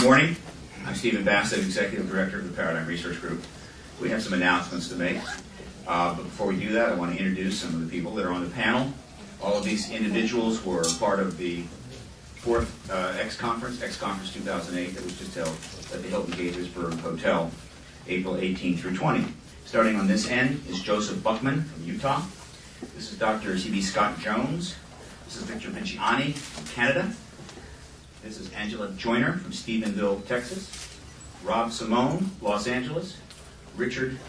Good morning. I'm Stephen Bassett, Executive Director of the Paradigm Research Group. We have some announcements to make. But before we do that, I want to introduce some of the people that are on the panel. All of these individuals were part of the fourth X Conference 2008, that was just held at the Hilton Gaithersburg Hotel, April 18 through 20. Starting on this end is Joseph Buckman from Utah. This is Dr. C.B. Scott Jones. This is Victor Vinciani from Canada. This is Angela Joyner from Stephenville, Texas. Rob Simone, Los Angeles. Richard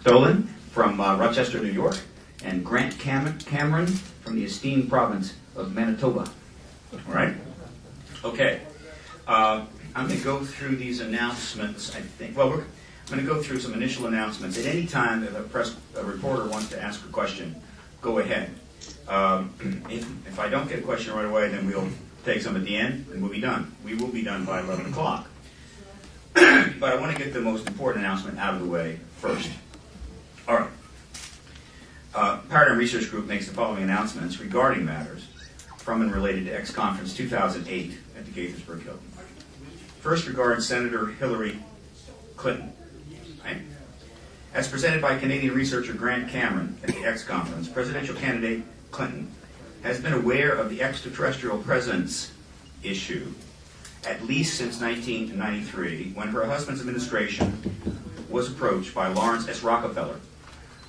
Dolan from Rochester, New York. And Grant Cameron from the esteemed province of Manitoba. All right? Okay. I'm going to go through these announcements, I think. Well, I'm going to go through some initial announcements. At any time that a reporter wants to ask a question, go ahead. If I don't get a question right away, then we'll take some at the end, and we'll be done. We will be done by 11 o'clock. But I want to get the most important announcement out of the way first. All right. Paradigm Research Group makes the following announcements regarding matters from and related to X Conference 2008 at the Gaithersburg Hilton. First regards Senator Hillary Clinton. Right? As presented by Canadian researcher Grant Cameron at the X Conference, presidential candidate Clinton has been aware of the extraterrestrial presence issue at least since 1993, when her husband's administration was approached by Lawrence S. Rockefeller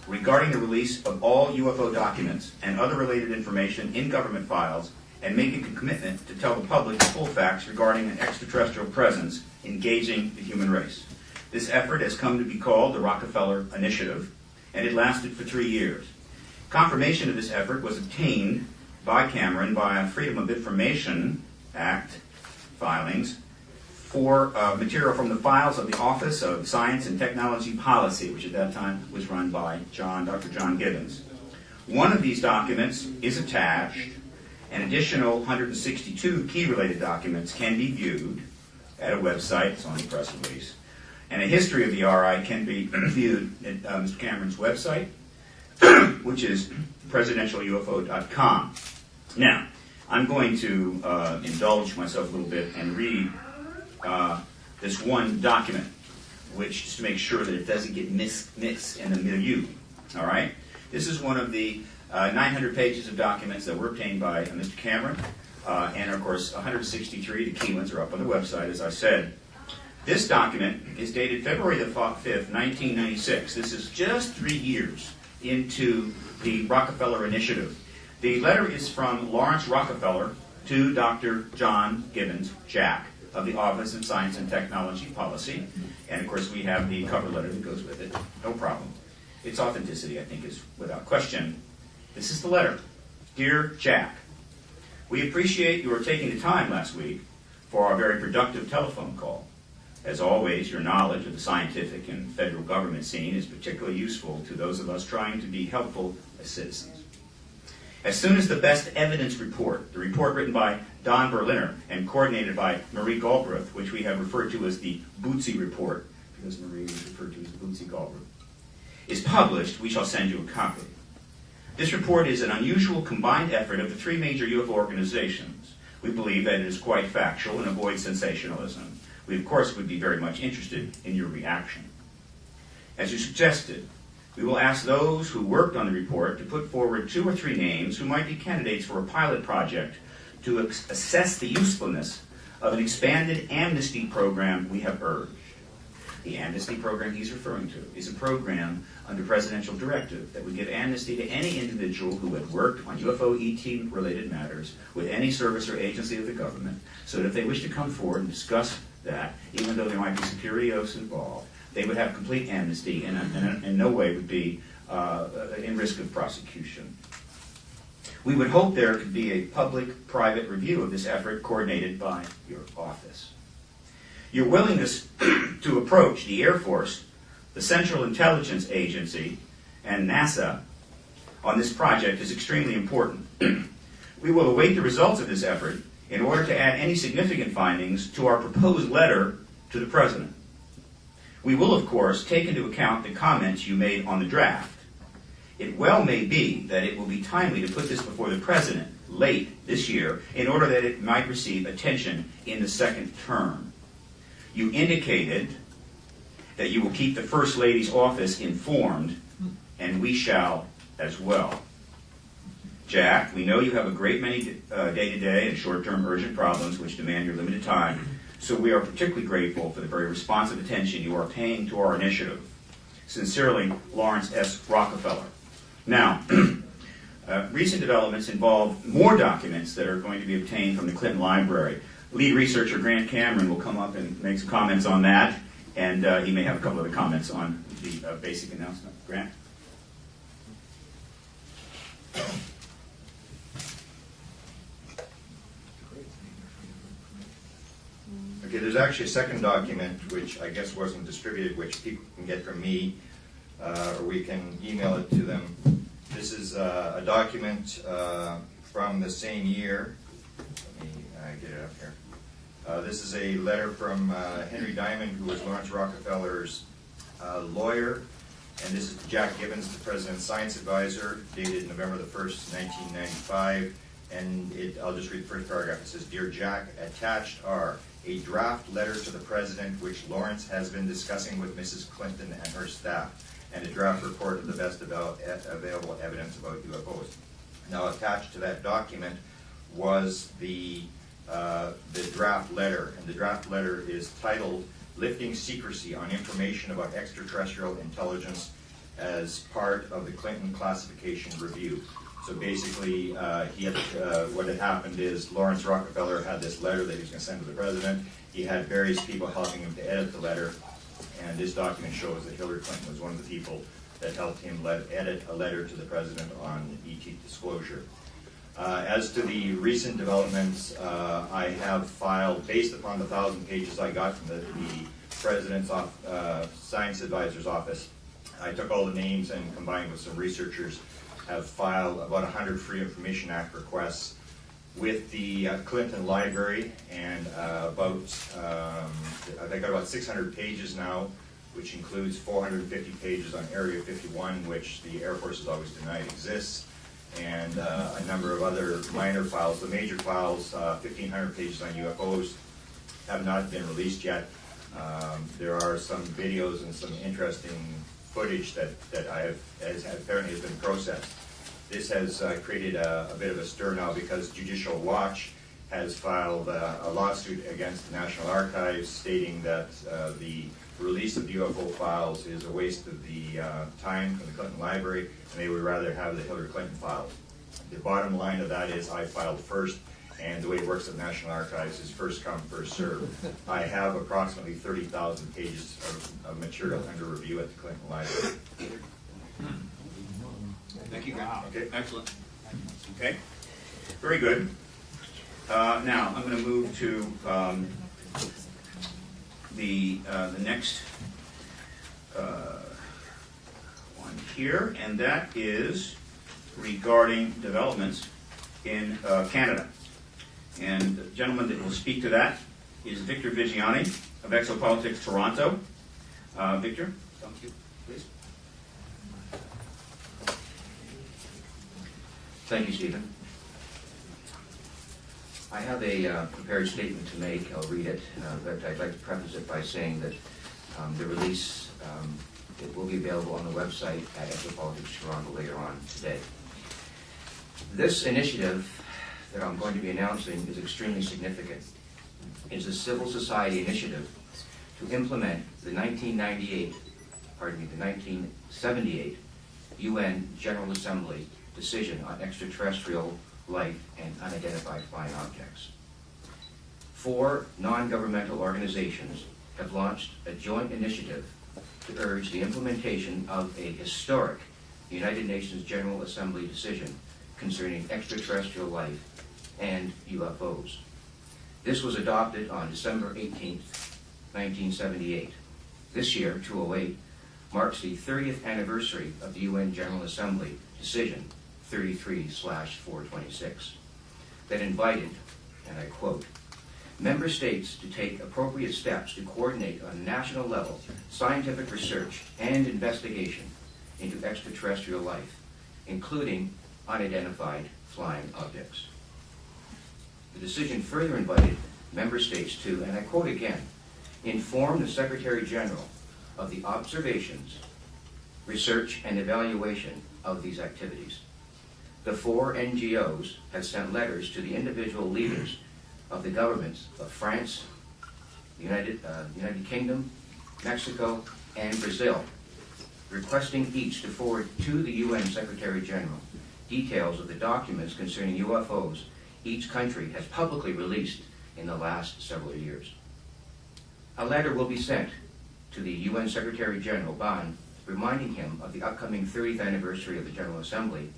regarding the release of all UFO documents and other related information in government files, and making a commitment to tell the public the full facts regarding an extraterrestrial presence engaging the human race. This effort has come to be called the Rockefeller Initiative, and it lasted for 3 years. Confirmation of this effort was obtained by Cameron via Freedom of Information Act filings for material from the files of the Office of Science and Technology Policy, which at that time was run by Dr. John Gibbons. One of these documents is attached. An additional 162 key-related documents can be viewed at a website. It's on the press release. And a history of the RI can be viewed at Mr. Cameron's website, which is presidentialufo.com. Now, I'm going to indulge myself a little bit and read this one document, which just to make sure that it doesn't get mixed in the milieu. All right? This is one of the 900 pages of documents that were obtained by Mr. Cameron, and of course 163, the key ones are up on the website, as I said. This document is dated February the 5th, 1996. This is just 3 years into the Rockefeller Initiative. The letter is from Lawrence Rockefeller to Dr. John Gibbons, Jack, of the Office of Science and Technology Policy. And of course we have the cover letter that goes with it. No problem. Its authenticity, I think, is without question. This is the letter. Dear Jack, we appreciate your taking the time last week for our very productive telephone call. As always, your knowledge of the scientific and federal government scene is particularly useful to those of us trying to be helpful as citizens. As soon as the best evidence report, the report written by Don Berliner and coordinated by Marie Galbraith, which we have referred to as the Bootsy Report, because Marie was referred to as Bootsy Galbraith, is published, we shall send you a copy. This report is an unusual combined effort of the three major UFO organizations. We believe that it is quite factual and avoids sensationalism. We, of course, would be very much interested in your reaction. As you suggested, we will ask those who worked on the report to put forward 2 or 3 names who might be candidates for a pilot project to assess the usefulness of an expanded amnesty program we have urged. The amnesty program he's referring to is a program under presidential directive that would give amnesty to any individual who had worked on UFO ET-related matters with any service or agency of the government, so that if they wish to come forward and discuss that, even though there might be security oaths involved, they would have complete amnesty and in no way would be in risk of prosecution. We would hope there could be a public-private review of this effort coordinated by your office. Your willingness to approach the Air Force, the Central Intelligence Agency, and NASA on this project is extremely important. We will await the results of this effort in order to add any significant findings to our proposed letter to the President. We will, of course, take into account the comments you made on the draft. It well may be that it will be timely to put this before the President late this year in order that it might receive attention in the second term. You indicated that you will keep the First Lady's office informed, and we shall as well. Jack, we know you have a great many day-to-day and short-term urgent problems which demand your limited time, so we are particularly grateful for the very responsive attention you are paying to our initiative. Sincerely, Lawrence S. Rockefeller. Now, recent developments involve more documents that are going to be obtained from the Clinton Library. Lead researcher Grant Cameron will come up and make some comments on that, and he may have a couple of other comments on the basic announcement. Grant? Okay, there's actually a second document which I guess wasn't distributed, which people can get from me, or we can email it to them. This is a document from the same year. Let me get it up here. This is a letter from Henry Diamond, who was Lawrence Rockefeller's lawyer, and this is to Jack Gibbons, the President's Science Advisor, dated November the 1st, 1995. And I'll just read the first paragraph. It says, "Dear Jack, attached are a draft letter to the President which Lawrence has been discussing with Mrs. Clinton and her staff, and a draft report of the best available evidence about UFOs." Now, attached to that document was the draft letter, and the draft letter is titled "Lifting Secrecy on Information about Extraterrestrial Intelligence as Part of the Clinton Classification Review." So basically, what had happened is Lawrence Rockefeller had this letter that he was going to send to the President. He had various people helping him to edit the letter, and this document shows that Hillary Clinton was one of the people that helped him edit a letter to the President on ET disclosure. As to the recent developments, I have filed, based upon the 1,000 pages I got from the President's Science Advisor's office, I took all the names and combined with some researchers, have filed about 100 Free Information Act requests with the Clinton Library, and I've got about 600 pages now, which includes 450 pages on Area 51, which the Air Force has always denied exists, and a number of other minor files. The major files, 1,500 pages on UFOs, have not been released yet. There are some videos and some interesting footage that apparently has been processed. This has created a bit of a stir now because Judicial Watch has filed a lawsuit against the National Archives stating that the release of UFO files is a waste of the time from the Clinton Library, and they would rather have the Hillary Clinton files. The bottom line of that is I filed first, and the way it works at the National Archives is first come, first served. I have approximately 30,000 pages of material under review at the Clinton Library. Thank you, Grant. Okay, excellent. Okay, very good. Now I'm going to move to the next one here, and that is regarding developments in Canada. And the gentleman that will speak to that is Victor Vigiani of Exopolitics Toronto. Victor, thank you, please. Thank you, Stephen. I have a prepared statement to make. I'll read it, but I'd like to preface it by saying that the release it will be available on the website at Exopolitics Toronto later on today. This initiative that I'm going to be announcing is extremely significant. It's a civil society initiative to implement the 1978 UN General Assembly decision on extraterrestrial life and unidentified flying objects. 4 non-governmental organizations have launched a joint initiative to urge the implementation of a historic United Nations General Assembly decision concerning extraterrestrial life and UFOs. This was adopted on December 18, 1978. This year, 2008, marks the 30th anniversary of the UN General Assembly decision 33/426 that invited, and I quote, member states to take appropriate steps to coordinate on a national level scientific research and investigation into extraterrestrial life, including unidentified flying objects. The decision further invited member states to, and I quote again, inform the Secretary General of the observations, research, and evaluation of these activities. The 4 NGOs have sent letters to the individual leaders of the governments of France, United Kingdom, Mexico, and Brazil, requesting each to forward to the UN Secretary General details of the documents concerning UFOs each country has publicly released in the last several years. A letter will be sent to the UN Secretary General Ban, reminding him of the upcoming 30th anniversary of the General Assembly,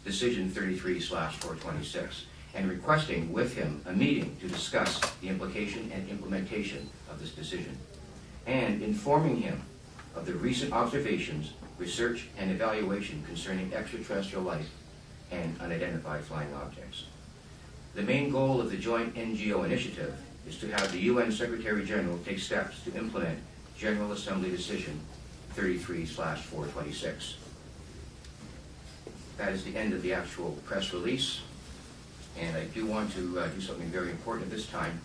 Decision 33/426, and requesting with him a meeting to discuss the implication and implementation of this decision, and informing him of the recent observations, research, and evaluation concerning extraterrestrial life and unidentified flying objects. The main goal of the joint NGO initiative is to have the UN Secretary General take steps to implement General Assembly Decision 33/426. That is the end of the actual press release, and I do want to do something very important at this time,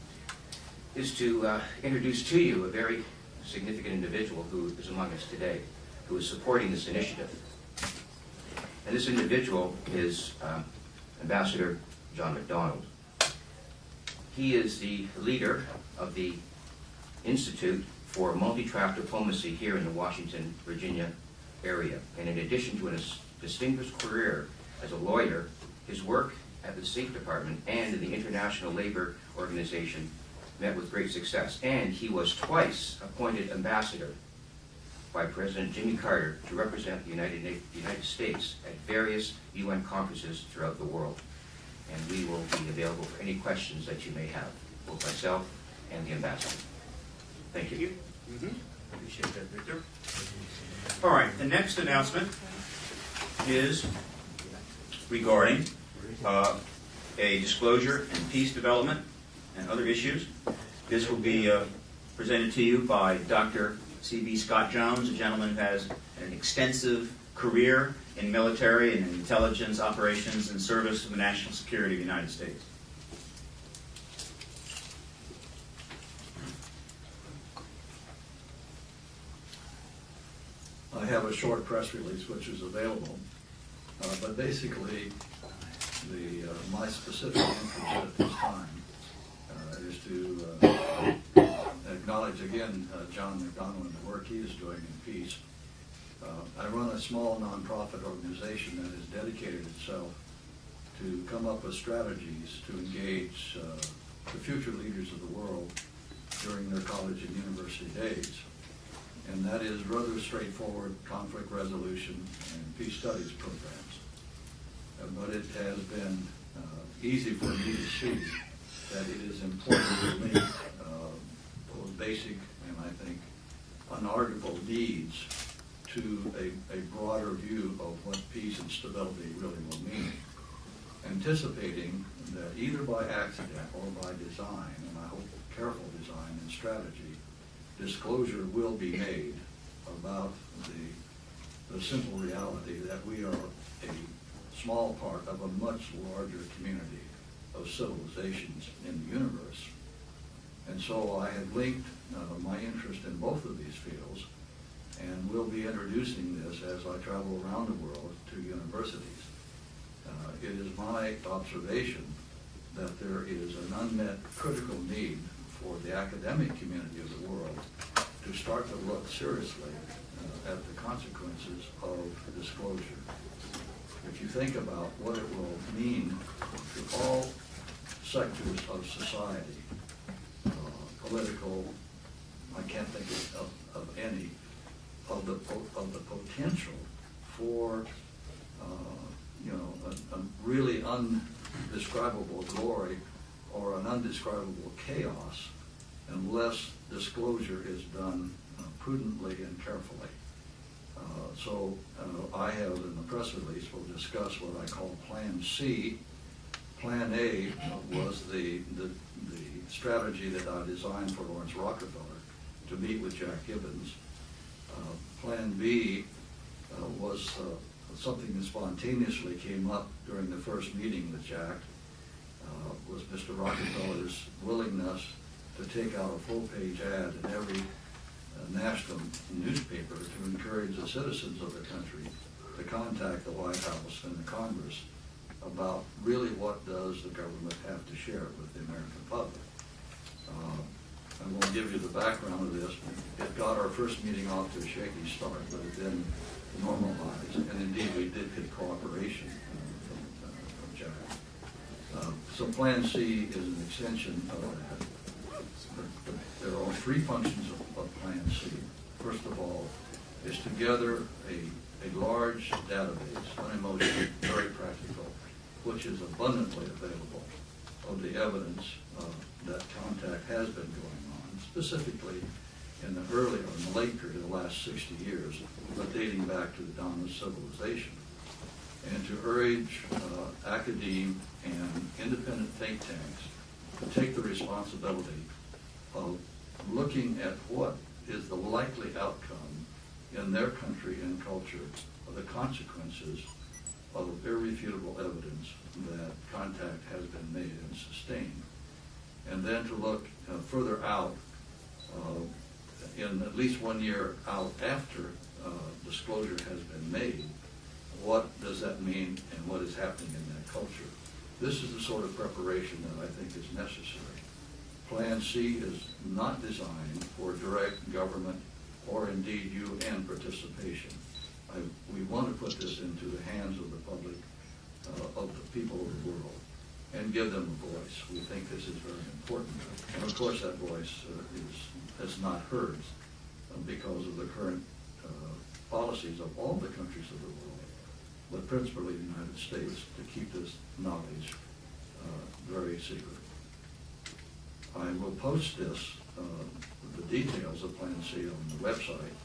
is to introduce to you a very significant individual who is among us today, who is supporting this initiative. And this individual is Ambassador John MacDonald. He is the leader of the Institute for Multi-Track Diplomacy here in the Washington, Virginia area. And in addition to a distinguished career as a lawyer, his work at the State Department and in the International Labor Organization met with great success. And he was twice appointed ambassador by President Jimmy Carter to represent the United States at various UN conferences throughout the world. And we will be available for any questions that you may have, both myself and the ambassador. Thank you. Appreciate that, Victor. All right, the next announcement is regarding a disclosure in peace development and other issues. This will be presented to you by Dr. C.B. Scott Jones, a gentleman who has an extensive career in military and intelligence operations and service of the national security of the United States. I have a short press release which is available, but basically my specific interest at this time is to acknowledge again John MacDonald and the work he is doing in peace. I run a small nonprofit organization that has dedicated itself to come up with strategies to engage the future leaders of the world during their college and university days. And that is rather straightforward conflict resolution and peace studies programs. But it has been easy for me to see that it is important to link those basic and I think unarguable needs to a broader view of what peace and stability really will mean. Anticipating that either by accident or by design, and I hope careful design and strategy, disclosure will be made about the simple reality that we are a small part of a much larger community of civilizations in the universe. And so I have linked my interest in both of these fields and will be introducing this as I travel around the world to universities. It is my observation that there is an unmet critical need for the academic community of the world to start to look seriously at the consequences of disclosure. If you think about what it will mean to all sectors of society, political, I can't think of any, of the potential for a really undescribable glory or an undescribable chaos unless disclosure is done prudently and carefully. So I have in the press release, we'll discuss what I call Plan C. Plan A was the strategy that I designed for Lawrence Rockefeller to meet with Jack Gibbons. Plan B was something that spontaneously came up during the first meeting with Jack, was Mr. Rockefeller's willingness to take out a full-page ad in every national newspaper to encourage the citizens of the country to contact the White House and the Congress about really what does the government have to share with the American public. I won't give you the background of this. It got our first meeting off to a shaky start, but it then normalized, and indeed we did get cooperation from Jack. So Plan C is an extension of that. There are three functions of Plan C. First of all, is to gather a large database, unemotional, very practical, which is abundantly available of the evidence that contact has been going on, specifically in the early or in the late period of the last 60 years, but dating back to the dawn of civilization, and to urge academe and independent think tanks to take the responsibility of looking at what is the likely outcome in their country and culture of the consequences of irrefutable evidence that contact has been made and sustained. And then to look further out, in at least 1 year out after disclosure has been made, what does that mean and what is happening in that culture? This is the sort of preparation that I think is necessary. Plan C is not designed for direct government or indeed UN participation. We want to put this into the hands of the public, of the people of the world, and give them a voice. We think this is very important. And of course that voice is not heard because of the current policies of all the countries of the world, but principally the United States, to keep this knowledge very secret. I will post this, the details of Plan C on the website.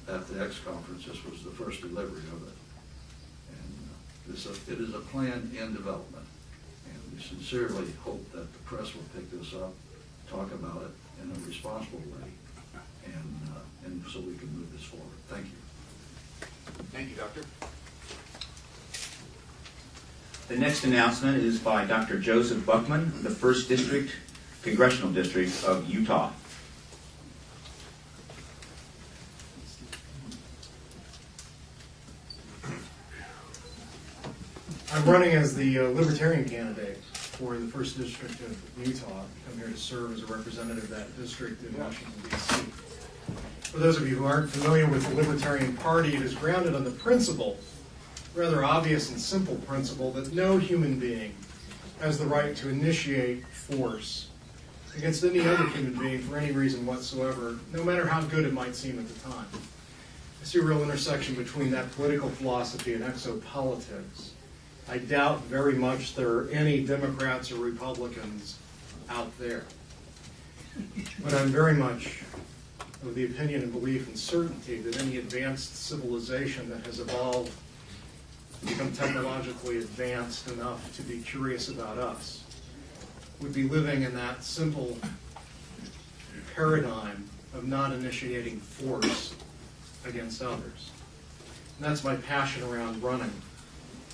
At the X conference, this was the first delivery of it. And it is a plan in development. And we sincerely hope that the press will pick this up, talk about it in a responsible way, and so we can move this forward. Thank you. Thank you, Doctor. The next announcement is by Dr. Joseph Buckman, the 1st District, Congressional District of Utah. I'm running as the Libertarian candidate for the 1st District of Utah. I'm here to serve as a representative of that district in Washington, D.C. For those of you who aren't familiar with the Libertarian Party, it is grounded on the principle, rather obvious and simple principle, that no human being has the right to initiate force against any other human being for any reason whatsoever, no matter how good it might seem at the time. I see a real intersection between that political philosophy and exopolitics. I doubt very much there are any Democrats or Republicans out there. But I'm very much of the opinion and belief and certainty that any advanced civilization that has evolved, become technologically advanced enough to be curious about us, would be living in that simple paradigm of not initiating force against others. And that's my passion around running.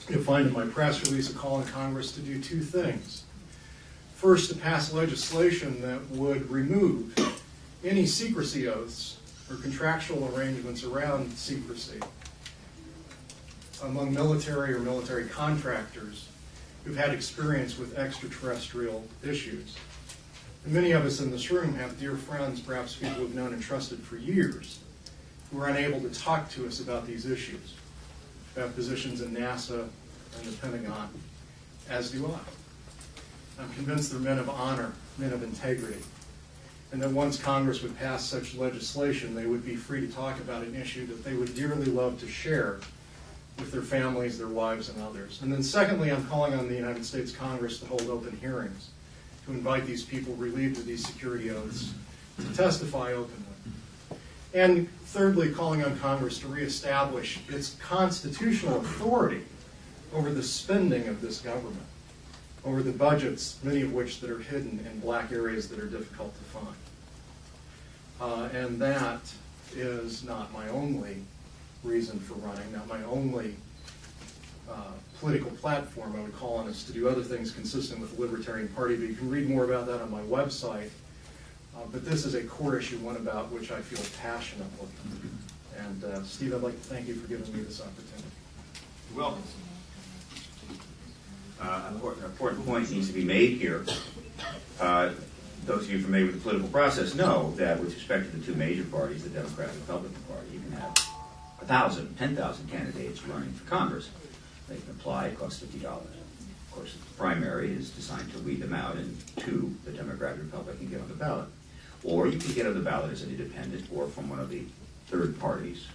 You'll find in my press release a call on Congress to do two things. First, to pass legislation that would remove any secrecy oaths or contractual arrangements around secrecy among military or military contractors who've had experience with extraterrestrial issues. And many of us in this room have dear friends, perhaps people we've known and trusted for years, who are unable to talk to us about these issues. We have positions in NASA and the Pentagon, as do I. I'm convinced they're men of honor, men of integrity, and that once Congress would pass such legislation, they would be free to talk about an issue that they would dearly love to share with their families, their wives, and others. And then secondly, I'm calling on the United States Congress to hold open hearings, to invite these people relieved of these security oaths to testify openly. And thirdly, calling on Congress to reestablish its constitutional authority over the spending of this government, over the budgets, many of which that are hidden in black areas that are difficult to find. And that is not my only reason for running, not my only political platform. I would call on us to do other things consistent with the Libertarian Party, but you can read more about that on my website. But this is a core issue, one about which I feel passionately. And Steve, I'd like to thank you for giving me this opportunity. You're welcome. An important point needs to be made here. Those of you familiar with the political process know that with respect to the two major parties, the Democratic and Republican Party, you can have 1,000, 10,000 candidates running for Congress. They can apply, it costs $50. Of course, the primary is designed to weed them out, and two, the Democrat and Republican get on the ballot. Or you can get on the ballot as an independent or from one of the third parties.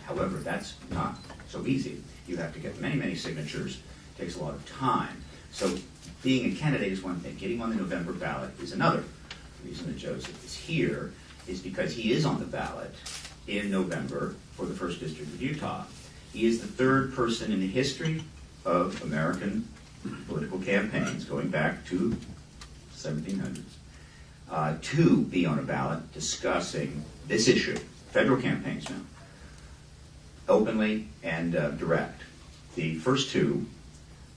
However, that's not so easy. You have to get many, many signatures. It takes a lot of time. So being a candidate is one thing. Getting on the November ballot is another. The reason that Joseph is here is because he is on the ballot in November for the 1st District of Utah. He is the third person in the history of American political campaigns, going back to 1700s, to be on a ballot discussing this issue, federal campaigns now, openly and direct. The first two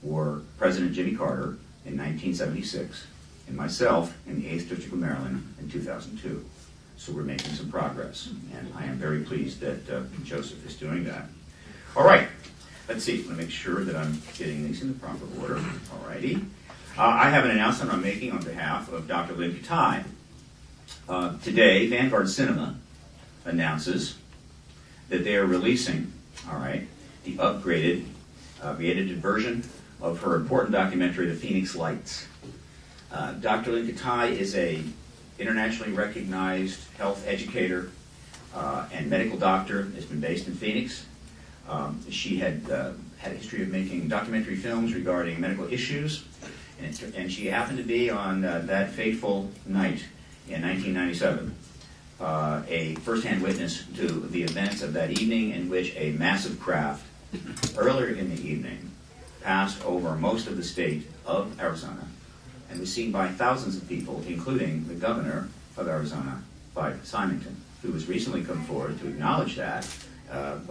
were President Jimmy Carter in 1976 and myself in the 8th District of Maryland in 2002. So we're making some progress, and I am very pleased that Joseph is doing that. All right, let's see. I want to make sure that I'm getting these in the proper order. All righty. I have an announcement I'm making on behalf of Dr. Lynn Katai. Today, Vanguard Cinema announces that they are releasing, the upgraded, re-edited version of her important documentary, The Phoenix Lights. Dr. Lynn Katai is a internationally recognized health educator and medical doctor. Has been based in Phoenix. She had had a history of making documentary films regarding medical issues, and she happened to be on that fateful night in 1997, a first-hand witness to the events of that evening in which a massive craft earlier in the evening passed over most of the state of Arizona and was seen by thousands of people, including the governor of Arizona, Bud Symington, who has recently come forward to acknowledge that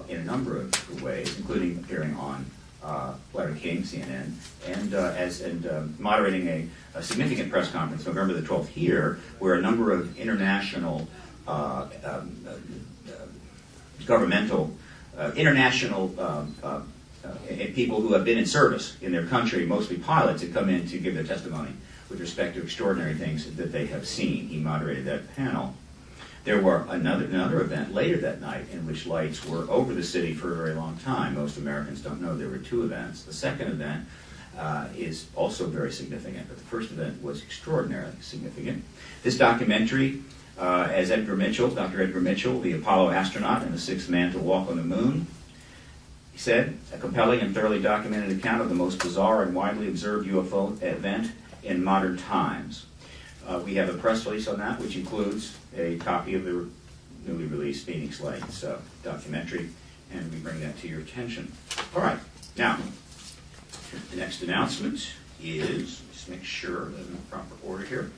in a number of ways, including appearing on Larry King, CNN, and moderating a significant press conference November the 12th here, where a number of international governmental, people who have been in service in their country, mostly pilots, had come in to give their testimony with respect to extraordinary things that they have seen. He moderated that panel. There were another event later that night in which lights were over the city for a very long time. Most Americans don't know there were two events. The second event is also very significant, but the first event was extraordinarily significant. This documentary, as Dr. Edgar Mitchell, the Apollo astronaut and the sixth man to walk on the moon, he said, a compelling and thoroughly documented account of the most bizarre and widely observed UFO event in modern times. We have a press release on that, which includes a copy of the newly released Phoenix Lights documentary, and we bring that to your attention. All right, now, the next announcement is, just make sure that I'm in the proper order here.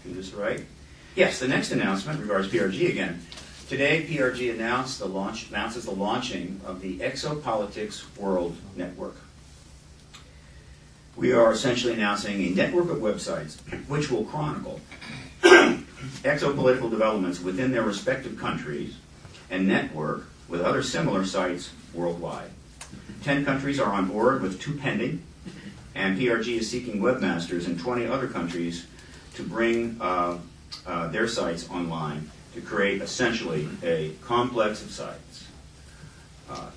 Do this right. Yes, the next announcement regards PRG again. Today, PRG announces the launching of the Exopolitics World Network. We are essentially announcing a network of websites which will chronicle exopolitical developments within their respective countries and network with other similar sites worldwide. 10 countries are on board, with 2 pending, and PRG is seeking webmasters in 20 other countries to bring their sites online to create essentially a complex of sites.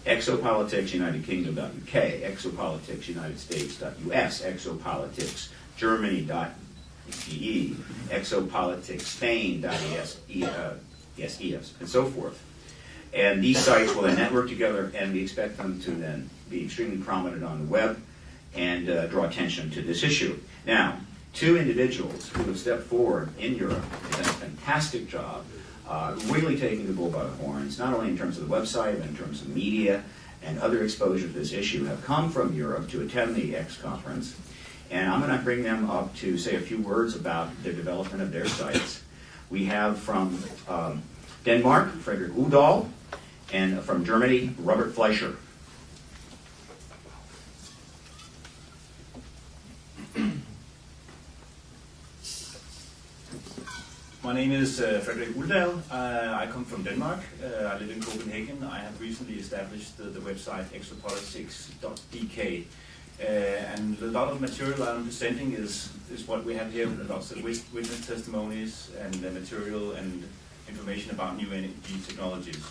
Exopolitics United Kingdom.uk, Exopolitics United States.us, Exopolitics Germany.de, Exopolitics Spain.es, and so forth. And these sites will then network together, and we expect them to then be extremely prominent on the web and draw attention to this issue. Now, 2 individuals who have stepped forward in Europe have done a fantastic job really taking the bull by the horns, not only in terms of the website, but in terms of media and other exposure to this issue, have come from Europe to attend the X conference. And I'm going to bring them up to say a few words about the development of their sites. We have from Denmark, Frederick Udall, and from Germany, Robert Fleischer. My name is Frederik Uldal. I come from Denmark. I live in Copenhagen. I have recently established the website extrapolitics.dk. And a lot of material I'm presenting is what we have here, lots of witness testimonies and material and information about new energy technologies.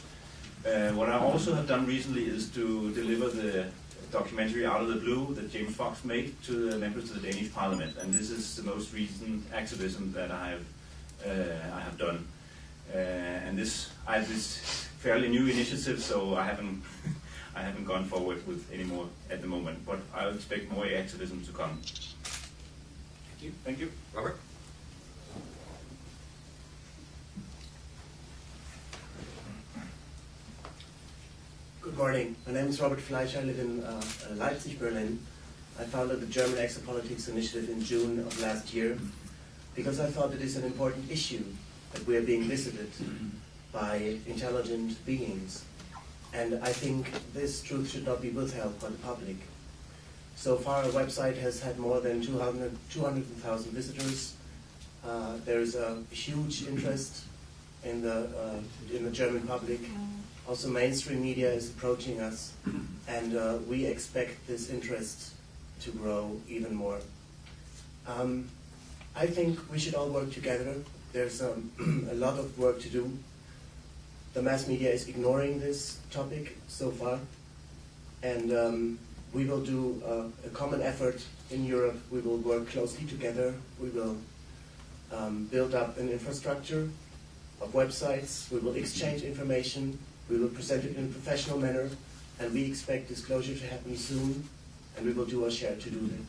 What I also have done recently is to deliver the documentary Out of the Blue that James Fox made to the members of the Danish Parliament, and this is the most recent activism that I have done. And I have this fairly new initiative, so I haven't gone forward with any more at the moment, but I expect more activism to come. Thank you. Thank you. Robert? Good morning. My name is Robert Fleischer. I live in Leipzig, Berlin. I founded the German Exopolitics Initiative in June of last year because I thought it is an important issue that we are being visited by intelligent beings. And I think this truth should not be withheld by the public. So far, our website has had more than 200,000 visitors. There is a huge interest in the German public. Also, mainstream media is approaching us, and we expect this interest to grow even more. I think we should all work together. There's a lot of work to do. The mass media is ignoring this topic so far, and we will do a common effort in Europe. We will work closely together. We will build up an infrastructure of websites. We will exchange information. We will present it in a professional manner, and we expect disclosure to happen soon, and we will do our share to do that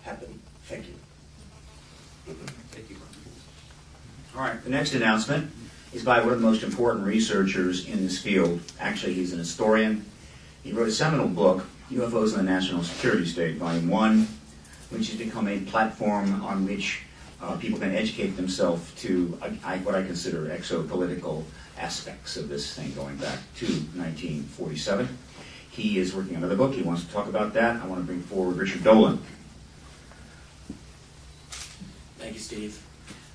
happen. Thank you. Thank you. All right, the next announcement is by one of the most important researchers in this field. Actually, he's an historian. He wrote a seminal book, UFOs and the National Security State, Volume 1, which has become a platform on which people can educate themselves to what I consider exopolitical aspects of this thing going back to 1947. He is working on another book. He wants to talk about that. I want to bring forward Richard Dolan. Thank you, Steve.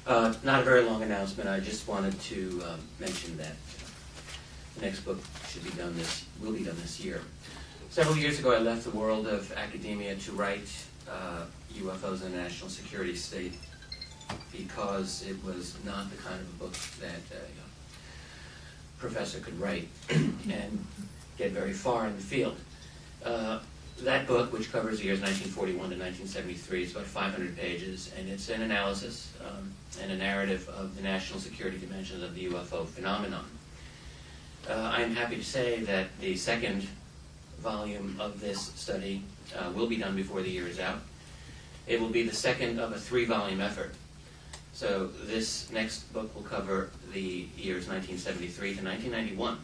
Not a very long announcement. I just wanted to mention that the next book will be done this year. Several years ago, I left the world of academia to write UFOs and the National Security State because it was not the kind of a book that a professor could write and get very far in the field. That book, which covers the years 1941 to 1973, is about 500 pages, and it's an analysis and a narrative of the national security dimensions of the UFO phenomenon. I'm happy to say that the second volume of this study will be done before the year is out. It will be the second of a 3-volume effort. So this next book will cover the years 1973 to 1991,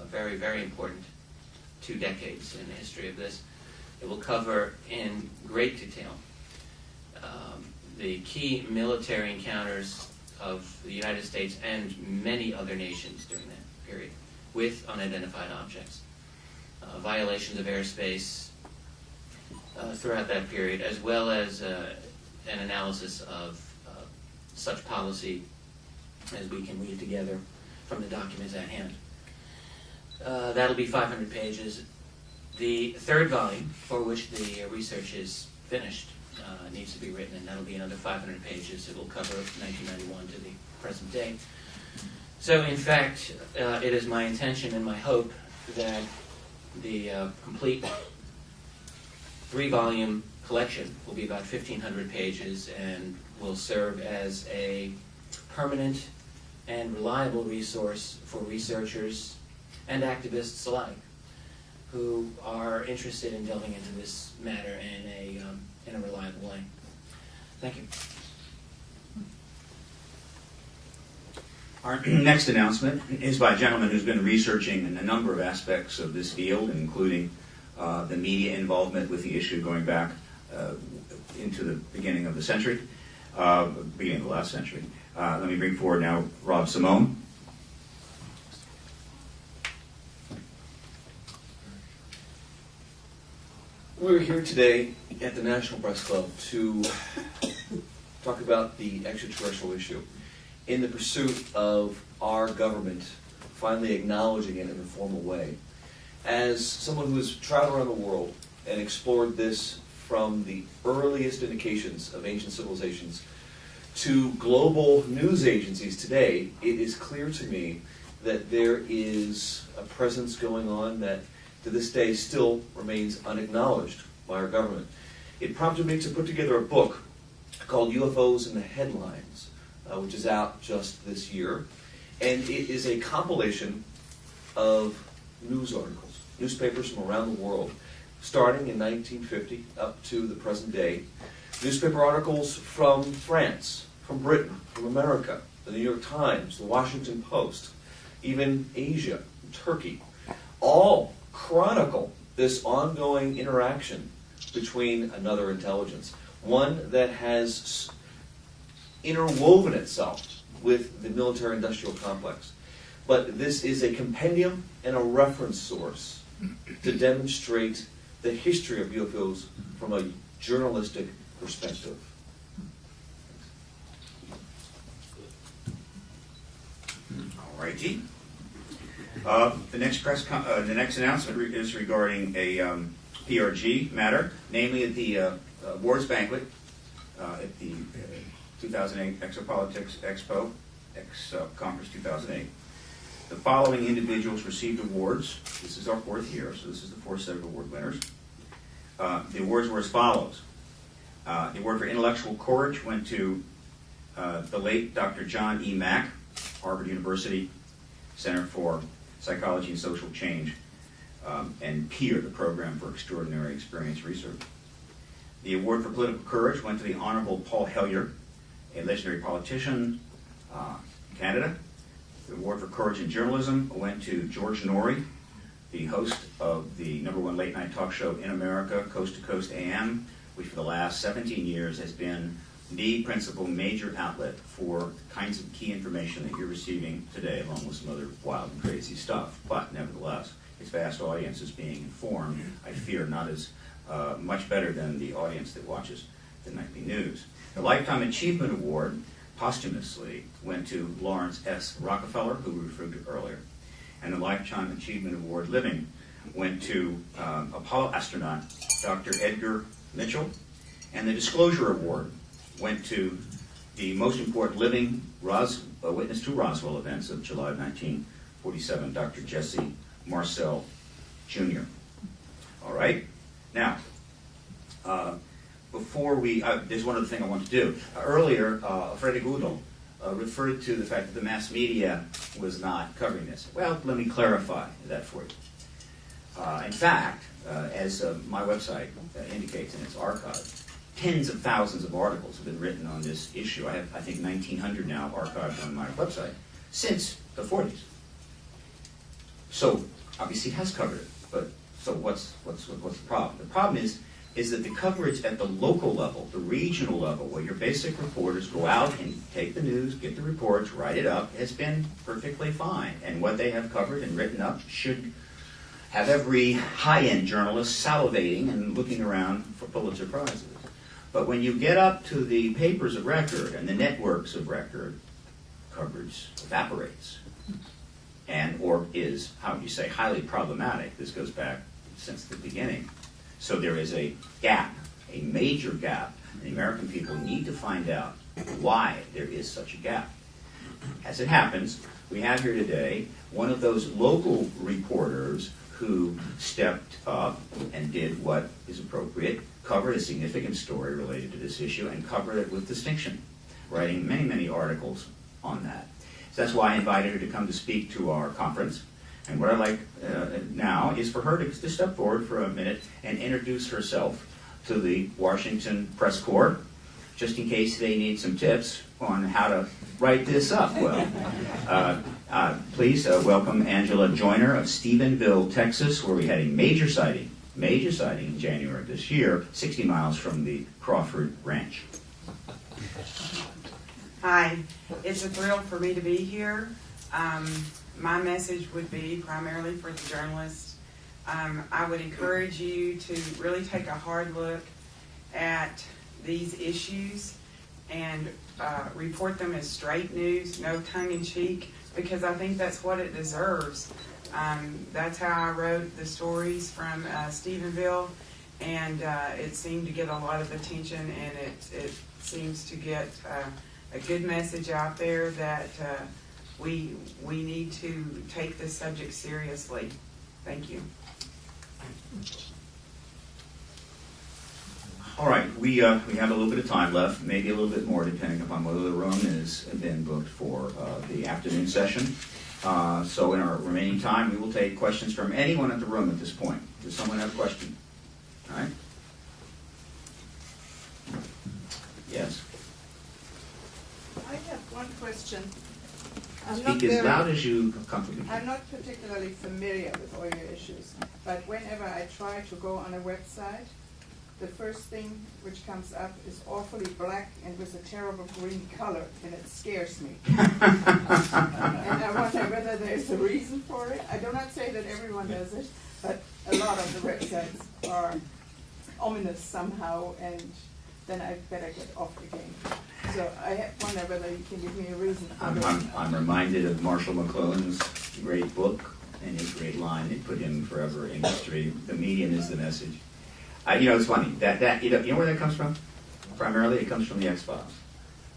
very, very important 2 decades in the history of this. It will cover in great detail the key military encounters of the United States and many other nations during that period with unidentified objects, violations of airspace throughout that period, as well as an analysis of such policy as we can weave together from the documents at hand. That'll be 500 pages. The third volume, for which the research is finished, needs to be written, and that'll be another 500 pages. It will cover 1991 to the present day. So, in fact, it is my intention and my hope that the complete 3-volume collection will be about 1,500 pages and will serve as a permanent and reliable resource for researchers and activists alike who are interested in delving into this matter in a reliable way. Thank you. Our next announcement is by a gentleman who's been researching a number of aspects of this field, including the media involvement with the issue going back into the beginning of the century, beginning of the last century. Let me bring forward now Rob Simone. We're here today at the National Press Club to talk about the extraterrestrial issue. in the pursuit of our government finally acknowledging it in a formal way. As someone who has traveled around the world and explored this from the earliest indications of ancient civilizations to global news agencies today, it is clear to me that there is a presence going on that to this day still remains unacknowledged by our government. It prompted me to put together a book called UFOs in the Headlines, which is out just this year. And it is a compilation of news articles, newspapers from around the world, starting in 1950 up to the present day. Newspaper articles from France, from Britain, from America, the New York Times, the Washington Post, even Asia, Turkey, all chronicle this ongoing interaction between another intelligence, one that has interwoven itself with the military-industrial complex. But this is a compendium and a reference source to demonstrate the history of UFOs from a journalistic perspective. All righty. The next announcement is regarding a PRG matter, namely at the awards banquet at the 2008 Exopolitics Expo, Conference 2008. The following individuals received awards. This is our fourth year, so this is the fourth set of award winners. The awards were as follows. The award for intellectual courage went to the late Dr. John E. Mack, Harvard University Center for Psychology and Social Change, and PEER, the Program for Extraordinary Experience Research. The award for political courage went to the Honorable Paul Hellyer, a legendary politician in Canada. The award for courage in journalism went to George Norrie, the host of the #1 late night talk show in America, Coast to Coast AM, which for the last 17 years has been the principal major outlet for the kinds of key information that you're receiving today, along with some other wild and crazy stuff. But nevertheless, its vast audience is being informed, I fear, not as much better than the audience that watches the nightly news. The Lifetime Achievement Award posthumously went to Lawrence S. Rockefeller, who we referred to earlier. And the Lifetime Achievement Award Living went to Apollo astronaut Dr. Edgar Mitchell. And the Disclosure Award went to the most important living witness to Roswell events of July of 1947, Dr. Jesse Marcel Jr. All right? Now, before we, there's one other thing I want to do. Earlier, Freddy Gudel referred to the fact that the mass media was not covering this. Well, let me clarify that for you. In fact, as my website indicates in its archive, tens of thousands of articles have been written on this issue. I have, I think, 1,900 now archived on my website since the 40s. So, obviously, it has covered it. But so, what's the problem? The problem is that the coverage at the local level, the regional level, where your basic reporters go out and take the news, get the reports, write it up, has been perfectly fine. And what they have covered and written up should have every high-end journalist salivating and looking around for Pulitzer Prizes. But when you get up to the papers of record and the networks of record, coverage evaporates. Or is, how would you say, highly problematic. This goes back since the beginning. So there is a gap, a major gap, and the American people need to find out why there is such a gap. As it happens, we have here today one of those local reporters who stepped up and did what is appropriate, covered a significant story related to this issue, and covered it with distinction, writing many, many articles on that. So that's why I invited her to come to speak to our conference. And what I'd like now is for her to step forward for a minute and introduce herself to the Washington Press Corps, just in case they need some tips on how to write this up well. Please welcome Angela Joyner of Stephenville, Texas, where we had a major sighting in January of this year, 60 miles from the Crawford Ranch. Hi, it's a thrill for me to be here. My message would be primarily for the journalists. I would encourage you to really take a hard look at these issues and report them as straight news, no tongue-in-cheek, because I think that's what it deserves. That's how I wrote the stories from Stephenville, and it seemed to get a lot of attention, and it seems to get a good message out there that we need to take this subject seriously. Thank you. All right, we have a little bit of time left, maybe a little bit more, depending upon whether the room has been booked for the afternoon session. So in our remaining time, we will take questions from anyone in the room at this point. Does someone have a question? All right. Yes. I have one question. Speak as loud as you comfortably I'm can. not particularly familiar with all your issues, but whenever I try to go on a website, the first thing which comes up is awfully black and with a terrible green color, and it scares me. And I wonder whether there's a reason for it. I do not say that everyone does it, but a lot of the websites are ominous somehow, and then I better get off the game. So I wonder whether you can give me a reason for that. I'm reminded of Marshall McLuhan's great book and his great line. It put him forever in history. The medium is the message. It's funny that you know where that comes from. Primarily, it comes from the X-Files,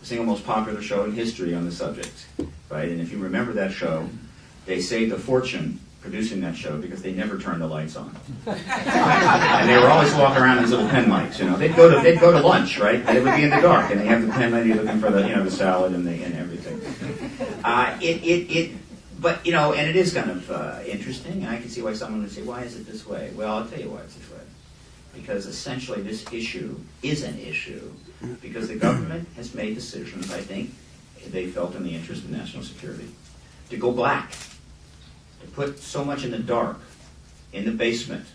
the single most popular show in history on the subject, right? And if you remember that show, they saved a fortune producing that show because they never turned the lights on, and they were always walking around in these little pen lights. They'd go to lunch, right? And it would be in the dark, and they have the pen light looking for the salad and everything. But and it is kind of interesting, and I can see why someone would say, "Why is it this way?" Well, I'll tell you why it's this way. Because essentially this issue is an issue because the government has made decisions, I think, they felt in the interest of national security, to go black, to put so much in the dark, in the basement,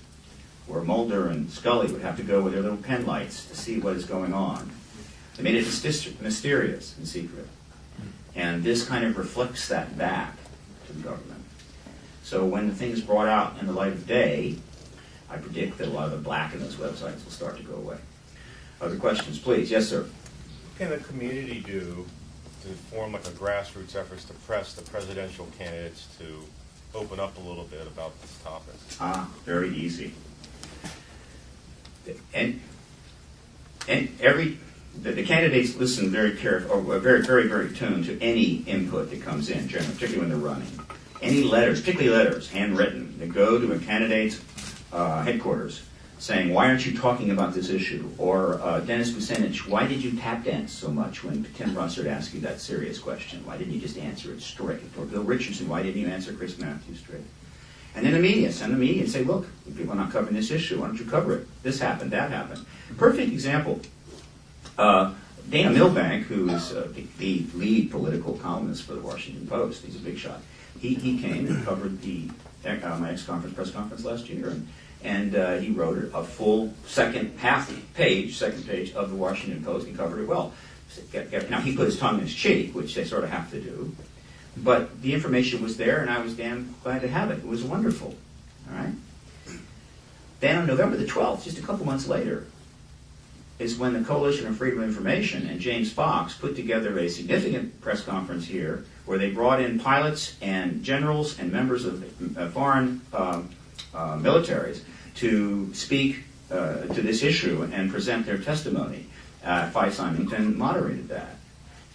where Mulder and Scully would have to go with their little pen lights to see what is going on. They made it mysterious and secret. And this kind of reflects that back to the government. So when the thing is brought out in the light of day, I predict that a lot of the black in those websites will start to go away. Other questions, please? Yes, sir. What can the community do to form like a grassroots efforts to press the presidential candidates to open up a little bit about this topic? Very easy. And the candidates listen very careful, or very, very, very tuned to any input that comes in, generally, particularly when they're running. Any letters, particularly letters, handwritten, that go to a candidate's headquarters saying, "Why aren't you talking about this issue?" Or Dennis Kucinich, "Why did you tap dance so much when Tim Russert asked you that serious question? Why didn't you just answer it straight?" Or Bill Richardson, "Why didn't you answer Chris Matthews straight?" And then the media, send the media and say, "Look, people are not covering this issue. Why don't you cover it? This happened, that happened." Perfect example. Dana Milbank, who is the lead political columnist for the Washington Post, he's a big shot. He came and covered my X-conference press conference last year, and he wrote a full second page of the Washington Post. He covered it well. Now, he put his tongue in his cheek, which they sort of have to do, but the information was there, and I was damn glad to have it. It was wonderful. All right. Then on November the 12th, just a couple months later, is when the Coalition of Freedom of Information and James Fox put together a significant press conference here where they brought in pilots and generals and members of foreign militaries to speak to this issue and present their testimony. Fi Symington moderated that.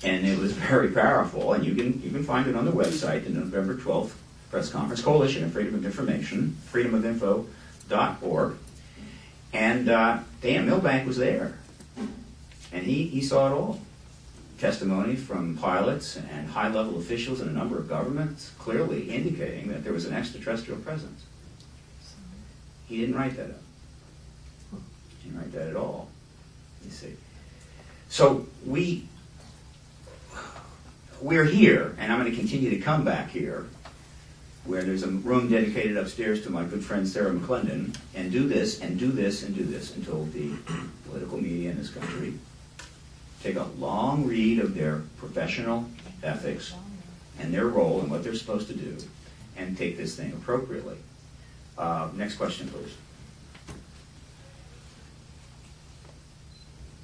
And it was very powerful, and you can find it on the website, the November 12th press conference, Coalition of Freedom of Information, freedomofinfo.org. And Dan Milbank was there, and he saw it all. Testimony from pilots and high-level officials in a number of governments clearly indicating that there was an extraterrestrial presence. He didn't write that up. He didn't write that at all, you see. So we're here, and I'm going to continue to come back here, where there's a room dedicated upstairs to my good friend Sarah McClendon, and do this, and do this, and do this, until the political media in this country take a long read of their professional ethics and their role and what they're supposed to do, and take this thing appropriately. Next question, please.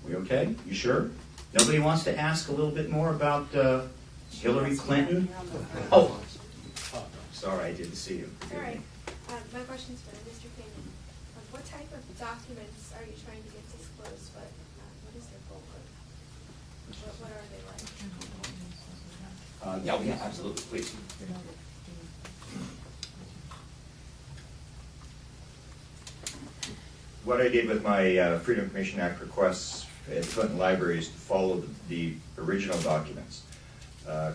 We okay? You sure? Nobody wants to ask a little bit more about Hillary Clinton? Oh, sorry, I didn't see you. All right. My question's for Mr. Payne. What type of documents are you trying to get disclosed? What is their goal? What are they like? Yeah, absolutely, please. What I did with my Freedom of Information Act requests at the Clinton Library is to follow the original documents.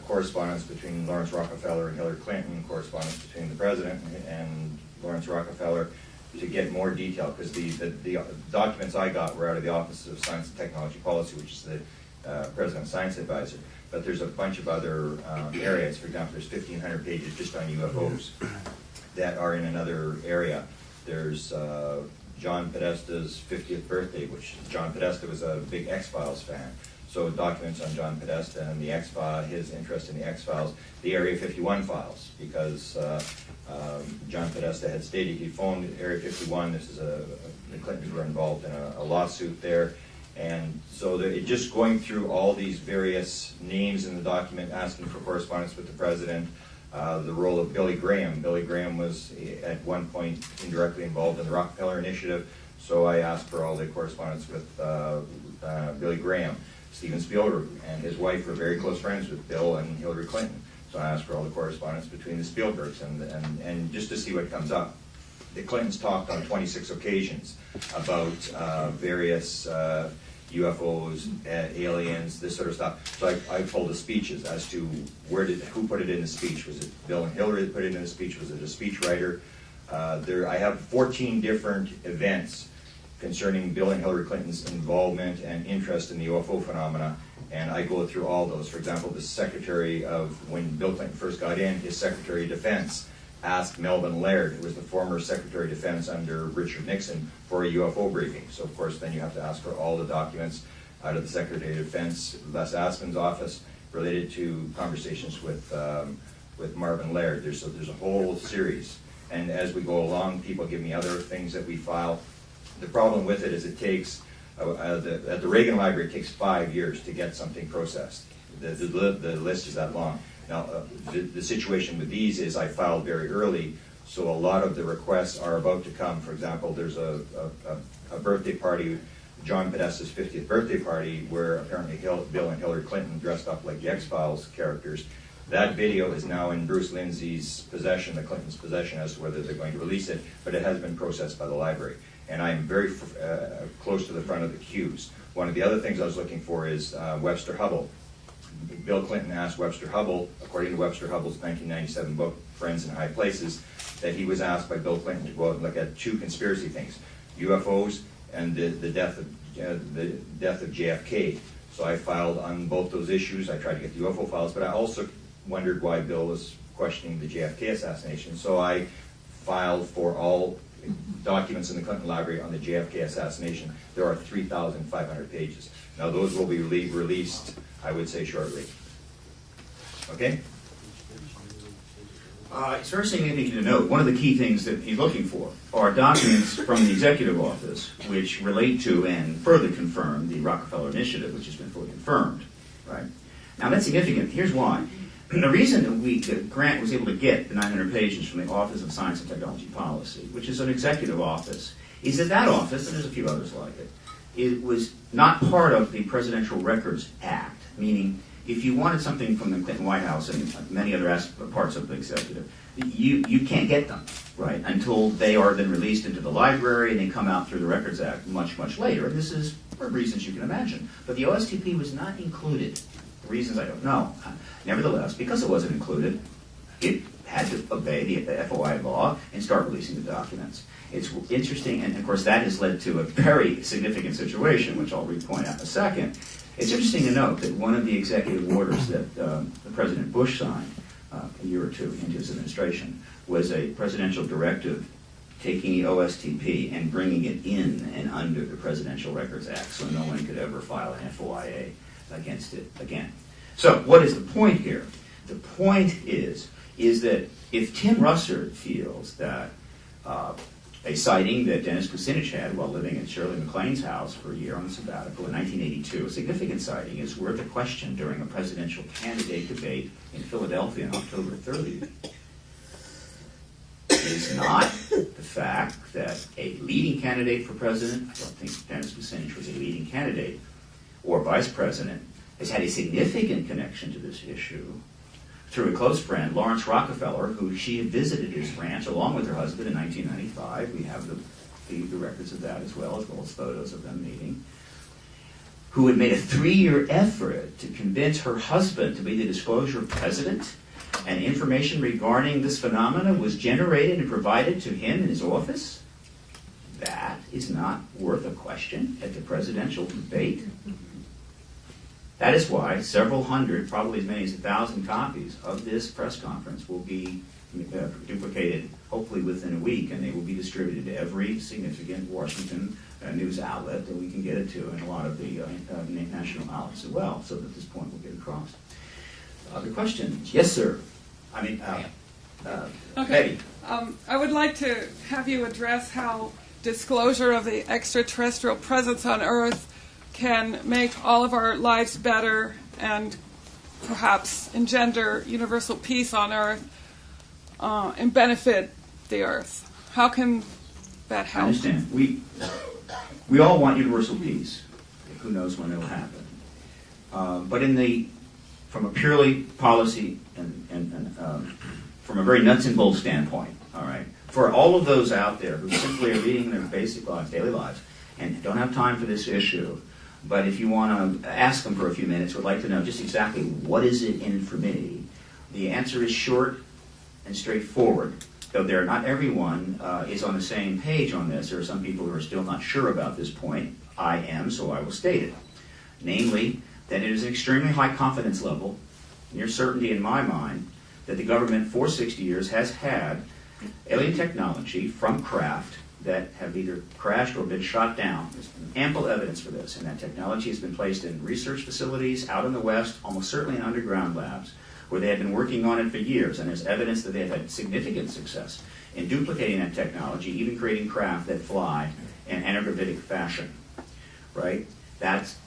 Correspondence between Lawrence Rockefeller and Hillary Clinton, correspondence between the President and Lawrence Rockefeller, to get more detail, because the documents I got were out of the Office of Science and Technology Policy, which is the President's Science Advisor. But there's a bunch of other areas. For example, there's 1,500 pages just on UFOs that are in another area. There's John Podesta's 50th birthday, which John Podesta was a big X-Files fan. So documents on John Podesta and the X-Files, his interest in the X-Files, the Area 51 files, because John Podesta had stated he phoned Area 51. This is the Clintons were involved in a lawsuit there. And so just going through all these various names in the document, asking for correspondence with the President, the role of Billy Graham. Billy Graham was at one point indirectly involved in the Rockefeller Initiative, so I asked for all the correspondence with Billy Graham. Steven Spielberg and his wife were very close friends with Bill and Hillary Clinton, so I asked for all the correspondence between the Spielbergs and just to see what comes up. The Clintons talked on 26 occasions about various UFOs, aliens, this sort of stuff. So I pulled the speeches as to who put it in the speech. Was it Bill and Hillary that put it in the speech? Was it a speechwriter? I have 14 different events concerning Bill and Hillary Clinton's involvement and interest in the UFO phenomena, and I go through all those. For example, the secretary of, when Bill Clinton first got in, his Secretary of Defense asked Melvin Laird, who was the former Secretary of Defense under Richard Nixon, for a UFO briefing. So of course then you have to ask for all the documents out of the Secretary of Defense, Les Aspin's office, related to conversations with Marvin Laird. There's a whole series. And as we go along, people give me other things that we file. The problem with it is it takes, at the Reagan Library, it takes 5 years to get something processed. The list is that long. Now, the situation with these is I filed very early, so a lot of the requests are about to come. For example, there's a birthday party, John Podesta's 50th birthday party, where apparently Bill and Hillary Clinton dressed up like the X-Files characters. That video is now in Bruce Lindsay's possession, the Clintons' possession, as to whether they're going to release it, but it has been processed by the library. And I'm very close to the front of the queues. One of the other things I was looking for is Webster Hubbell. Bill Clinton asked Webster Hubbell, according to Webster Hubbell's 1997 book, Friends in High Places, that he was asked by Bill Clinton to go out and look at two conspiracy things, UFOs and the death of JFK. So I filed on both those issues. I tried to get the UFO files, but I also wondered why Bill was questioning the JFK assassination. So I filed for all documents in the Clinton Library on the JFK assassination. There are 3,500 pages. Now those will be released, I would say, shortly. Okay? It's very significant to note, one of the key things that he's looking for are documents from the Executive Office which relate to and further confirm the Rockefeller Initiative, which has been fully confirmed. Right? Now that's significant. Here's why. The reason that Grant was able to get the 900 pages from the Office of Science and Technology Policy, which is an executive office, is that office, and there's a few others like it was not part of the Presidential Records Act, meaning if you wanted something from the Clinton White House and many other parts of the executive, you can't get them, right, until they are then released into the library and they come out through the Records Act much, much later. And this is for reasons you can imagine. But the OSTP was not included. The reasons I don't know. Nevertheless, because it wasn't included, it had to obey the FOI law and start releasing the documents. It's interesting, and of course that has led to a very significant situation, which I'll point out in a second. It's interesting to note that one of the executive orders that the President Bush signed a year or two into his administration was a presidential directive taking the OSTP and bringing it in and under the Presidential Records Act, so no one could ever file an FOIA against it again. So what is the point here? The point is that if Tim Russert feels that a sighting that Dennis Kucinich had while living at Shirley MacLaine's house for a year on sabbatical in 1982. A significant sighting is worth a question during a presidential candidate debate in Philadelphia on October 30th. It is not the fact that a leading candidate for president, I don't think Dennis Kucinich was a leading candidate, or vice president, has had a significant connection to this issue through a close friend, Lawrence Rockefeller, who she had visited his ranch along with her husband in 1995. We have the records of that as well as photos of them meeting. Who had made a 3-year effort to convince her husband to be the disclosure president, and information regarding this phenomena was generated and provided to him in his office. That is not worth a question at the presidential debate. That is why several hundred, probably as many as 1,000 copies of this press conference will be duplicated, hopefully within a week, and they will be distributed to every significant Washington news outlet that we can get it to, and a lot of the national outlets as well, so that this point will get across. Other questions? Yes, sir. Okay. Betty. I would like to have you address how disclosure of the extraterrestrial presence on Earth can make all of our lives better and perhaps engender universal peace on Earth and benefit the Earth. How can that help? I understand. We all want universal peace. Who knows when it will happen? But from a purely policy and from a very nuts and bolts standpoint, all right, for all of those out there who simply are leading their basic lives, daily lives, and don't have time for this issue, but if you want to ask them for a few minutes, would like to know just exactly what is it in for me, the answer is short and straightforward. Though not everyone is on the same page on this. There are some people who are still not sure about this point. I am, so I will state it. Namely, that it is an extremely high confidence level, near certainty in my mind, that the government for 60 years has had alien technology from craft that have either crashed or been shot down. There's ample evidence for this, and that technology has been placed in research facilities out in the West, almost certainly in underground labs, where they have been working on it for years, and there's evidence that they have had significant success in duplicating that technology, even creating craft that fly in anaerobic fashion, right?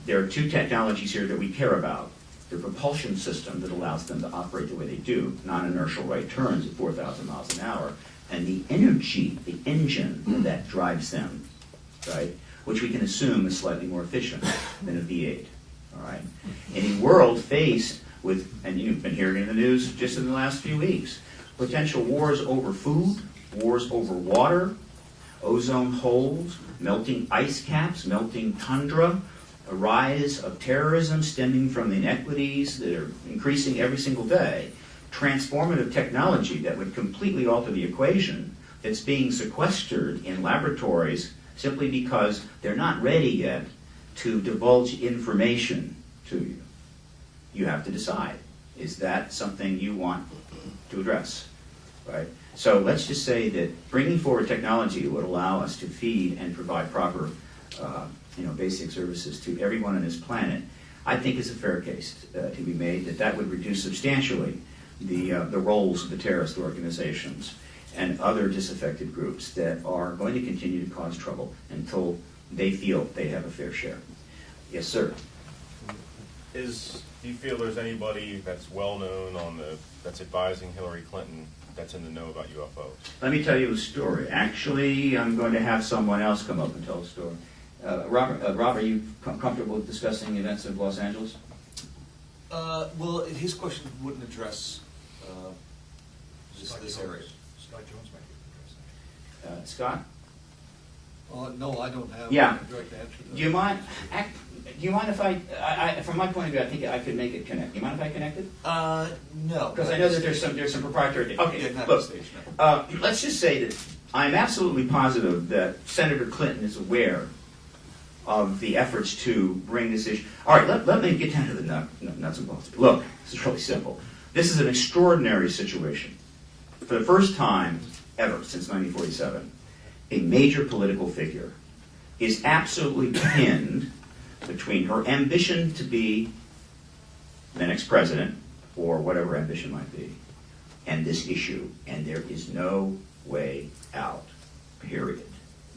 There are two technologies here that we care about. The propulsion system that allows them to operate the way they do, non-inertial right turns at 4,000 miles an hour, and the energy, the engine that drives them, right, which we can assume is slightly more efficient than a V8, all right? In a world faced with, and you've been hearing in the news just in the last few weeks, potential wars over food, wars over water, ozone holes, melting ice caps, melting tundra, a rise of terrorism stemming from the inequities that are increasing every single day, transformative technology that would completely alter the equation that's being sequestered in laboratories simply because they're not ready yet to divulge information to you. You have to decide, is that something you want to address, right? So let's just say that bringing forward technology would allow us to feed and provide proper basic services to everyone on this planet. I think is a fair case to be made that would reduce substantially the roles of the terrorist organizations and other disaffected groups that are going to continue to cause trouble until they feel they have a fair share. Yes, sir. Do you feel there's anybody that's well known that's advising Hillary Clinton that's in the know about UFOs? Let me tell you a story. Actually, I'm going to have someone else come up and tell a story. Robert, are you comfortable with discussing events of Los Angeles? Well, his question wouldn't address this area. Scott Jones might be addressing that. Scott? No, I don't have Yeah. a direct answer to that. Do you mind if I from my point of view, I think I could make it connect. Do you mind if I connect it? No. Because I know that there's some proprietary. Okay, Yeah, not look, at this stage, no. let's just say that I'm absolutely positive that Senator Clinton is aware of the efforts to bring this issue. All right, let me get down to the nuts and bolts. Look, this is really simple. This is an extraordinary situation. For the first time ever since 1947, a major political figure is absolutely pinned between her ambition to be the next president, or whatever ambition might be, and this issue, and there is no way out, period.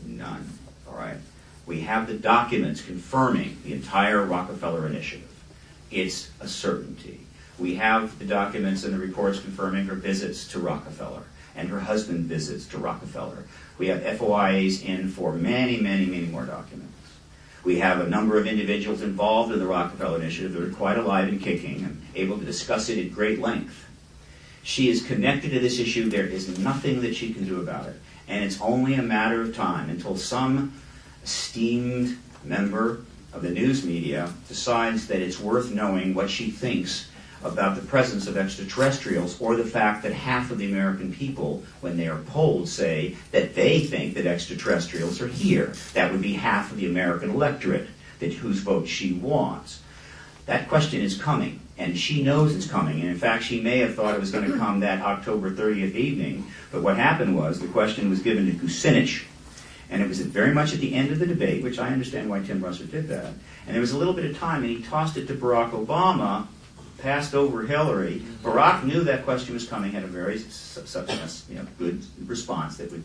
None. All right? We have the documents confirming the entire Rockefeller initiative. It's a certainty. We have the documents and the reports confirming her visits to Rockefeller and her husband's visits to Rockefeller. We have FOIAs in for many, many, many more documents. We have a number of individuals involved in the Rockefeller initiative that are quite alive and kicking and able to discuss it at great length. She is connected to this issue. There is nothing that she can do about it. And it's only a matter of time until some esteemed member of the news media decides that it's worth knowing what she thinks about the presence of extraterrestrials, or the fact that half of the American people, when they are polled, say that they think that extraterrestrials are here. That would be half of the American electorate whose vote she wants. That question is coming, and she knows it's coming. And in fact, she may have thought it was going to come that October 30th evening, but what happened was the question was given to Kucinich, and it was very much at the end of the debate, which I understand why Tim Russert did that. And there was a little bit of time, and he tossed it to Barack Obama, passed over Hillary. Barack knew that question was coming, had a very good response that would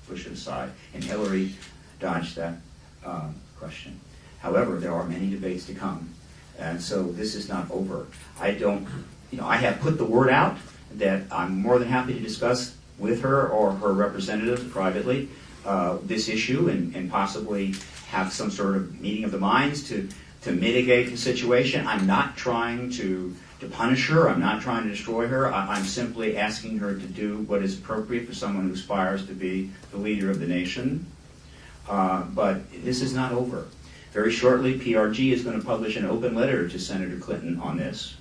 push it aside, and Hillary dodged that question. However, there are many debates to come, and so this is not over. I have put the word out that I'm more than happy to discuss with her or her representatives privately this issue and possibly have some sort of meeting of the minds to mitigate the situation. I'm not trying to punish her. I'm not trying to destroy her. I'm simply asking her to do what is appropriate for someone who aspires to be the leader of the nation. But this is not over. Very shortly, PRG is going to publish an open letter to Senator Clinton on this.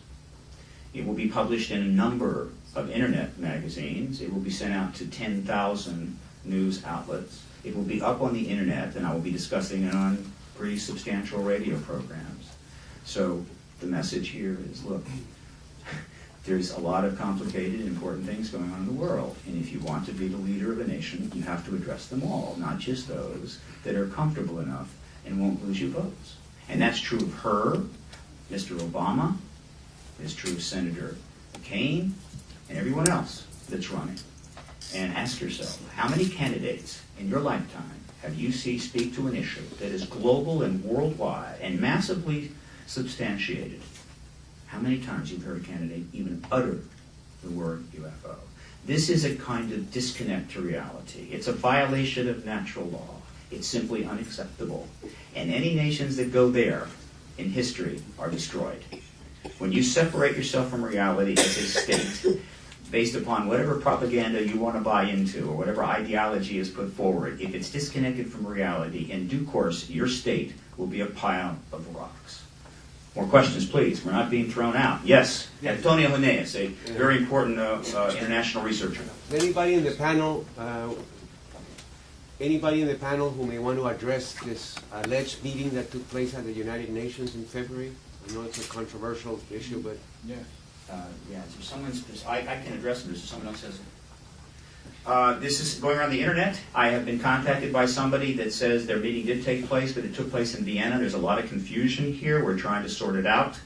It will be published in a number of internet magazines. It will be sent out to 10,000 news outlets. It will be up on the internet, and I will be discussing it on pretty substantial radio programs. So the message here is, look, there's a lot of complicated, important things going on in the world. And if you want to be the leader of a nation, you have to address them all, not just those that are comfortable enough and won't lose you votes. And that's true of her, Mr. Obama. It's true of Senator McCain and everyone else that's running. And ask yourself, how many candidates in your lifetime have you seen speak to an issue that is global and worldwide and massively substantiated? How many times you've heard a candidate even utter the word UFO? This is a kind of disconnect to reality. It's a violation of natural law. It's simply unacceptable. And any nations that go there in history are destroyed. When you separate yourself from reality as a state, based upon whatever propaganda you want to buy into or whatever ideology is put forward, if it's disconnected from reality, in due course, your state will be a pile of rocks. More questions, please. We're not being thrown out. Yes, Antonio Huneeus, a very important international researcher. Anybody in the panel who may want to address this alleged meeting that took place at the United Nations in February? I know it's a controversial issue, but... Yeah. Is there someone I can address it, or is there someone else has it? This is going around the internet. I have been contacted by somebody that says their meeting did take place, but it took place in Vienna. There's a lot of confusion here. We're trying to sort it out.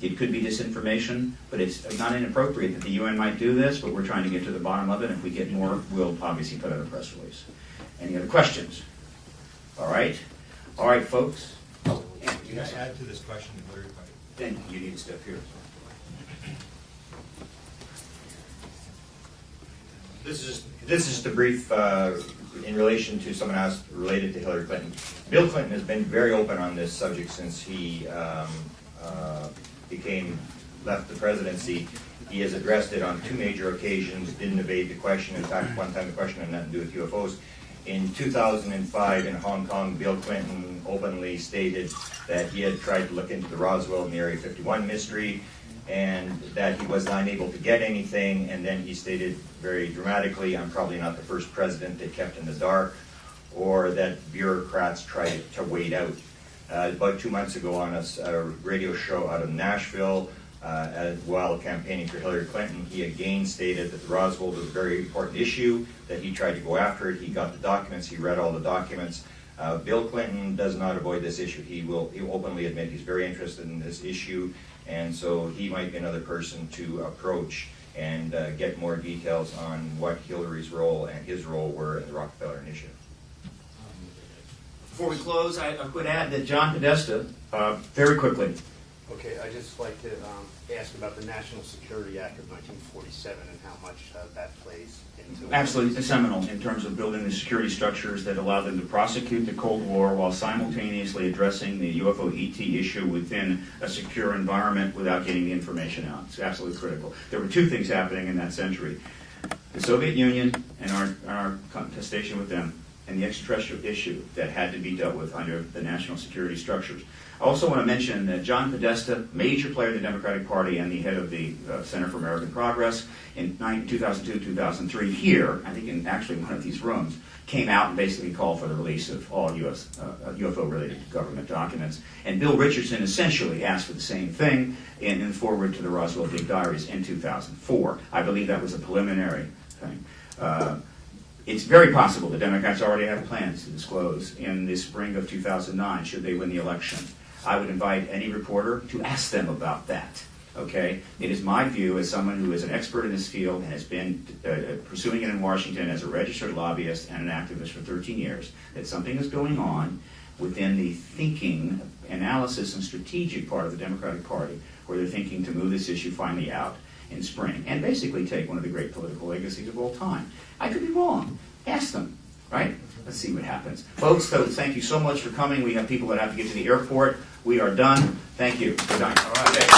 It could be disinformation, but it's not inappropriate that the UN might do this, but we're trying to get to the bottom of it. If we get more, we'll obviously put out a press release. Any other questions? All right, folks. Can I add to this question? Then you need to step here. This is just a brief in relation to someone asked related to Hillary Clinton. Bill Clinton has been very open on this subject since he left the presidency. He has addressed it on 2 major occasions, didn't evade the question. In fact, one time the question had nothing to do with UFOs. In 2005 in Hong Kong, Bill Clinton openly stated that he had tried to look into the Roswell and the Area 51 mystery, and that he was not able to get anything, and then he stated very dramatically, I'm probably not the first president they kept in the dark, or that bureaucrats tried to wait out. About 2 months ago on a radio show out of Nashville, while campaigning for Hillary Clinton, he again stated that the Roswell was a very important issue, that he tried to go after it, he got the documents, he read all the documents. Bill Clinton does not avoid this issue. He'll openly admit he's very interested in this issue, and so he might be another person to approach and get more details on what Hillary's role and his role were in the Rockefeller Initiative. Before we close, I could add that John Podesta, very quickly. Okay, I'd just like to ask about the National Security Act of 1947 and how much that plays into it. Absolutely seminal in terms of building the security structures that allow them to prosecute the Cold War while simultaneously addressing the UFO ET issue within a secure environment without getting the information out. It's absolutely critical. There were two things happening in that century. The Soviet Union and our contestation with them, and the extraterrestrial issue that had to be dealt with under the national security structures. I also want to mention that John Podesta, major player of the Democratic Party and the head of the Center for American Progress, in 2002, 2003, here, I think in actually one of these rooms, came out and basically called for the release of all UFO-related government documents. And Bill Richardson essentially asked for the same thing in the foreword to the Roswell Big Diaries in 2004. I believe that was a preliminary thing. It's very possible the Democrats already have plans to disclose in the spring of 2009, should they win the election. I would invite any reporter to ask them about that. Okay? It is my view, as someone who is an expert in this field and has been pursuing it in Washington as a registered lobbyist and an activist for 13 years, that something is going on within the thinking, analysis, and strategic part of the Democratic Party, where they're thinking to move this issue finally out in spring, and basically take one of the great political legacies of all time. I could be wrong. Ask them, right? Let's see what happens. Folks, so thank you so much for coming. We have people that have to get to the airport. We are done. Thank you. Good night. All right.